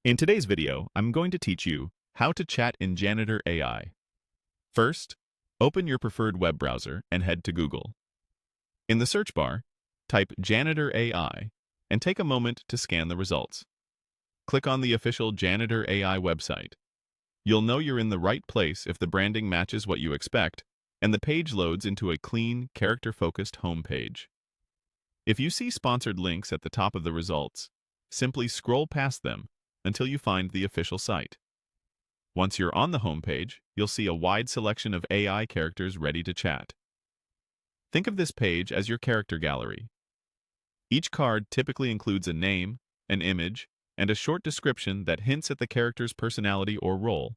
In today's video, I'm going to teach you how to chat in Janitor AI. First, open your preferred web browser and head to Google. In the search bar, type Janitor AI and take a moment to scan the results. Click on the official Janitor AI website. You'll know you're in the right place if the branding matches what you expect and the page loads into a clean, character-focused home page. If you see sponsored links at the top of the results, simply scroll past them until you find the official site. Once you're on the home page, you'll see a wide selection of AI characters ready to chat. Think of this page as your character gallery. Each card typically includes a name, an image, and a short description that hints at the character's personality or role.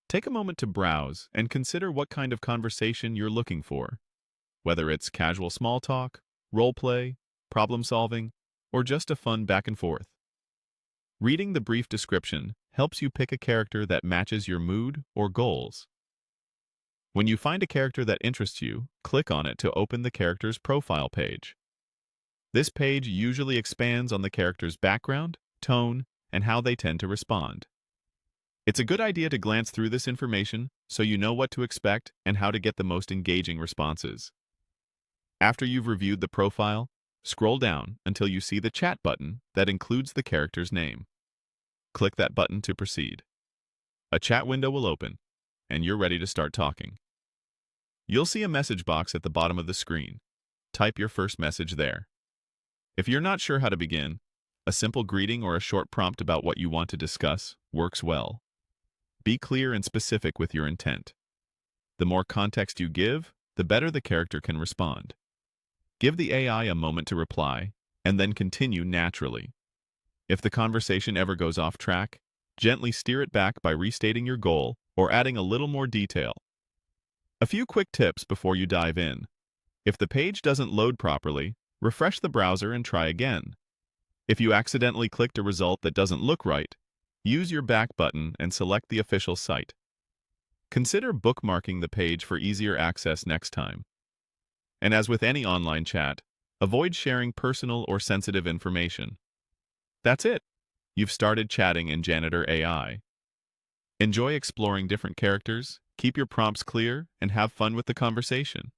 Take a moment to browse and consider what kind of conversation you're looking for, whether it's casual small talk, role play, problem solving, or just a fun back and forth. Reading the brief description helps you pick a character that matches your mood or goals. When you find a character that interests you, click on it to open the character's profile page. This page usually expands on the character's background, tone, and how they tend to respond. It's a good idea to glance through this information so you know what to expect and how to get the most engaging responses. After you've reviewed the profile, scroll down until you see the chat button that includes the character's name. Click that button to proceed. A chat window will open, and you're ready to start talking. You'll see a message box at the bottom of the screen. Type your first message there. If you're not sure how to begin, a simple greeting or a short prompt about what you want to discuss works well. Be clear and specific with your intent. The more context you give, the better the character can respond. Give the AI a moment to reply, and then continue naturally. If the conversation ever goes off track, gently steer it back by restating your goal or adding a little more detail. A few quick tips before you dive in. If the page doesn't load properly, refresh the browser and try again. If you accidentally clicked a result that doesn't look right, use your back button and select the official site. Consider bookmarking the page for easier access next time. And as with any online chat, avoid sharing personal or sensitive information. That's it. You've started chatting in Janitor AI. Enjoy exploring different characters, keep your prompts clear, and have fun with the conversation.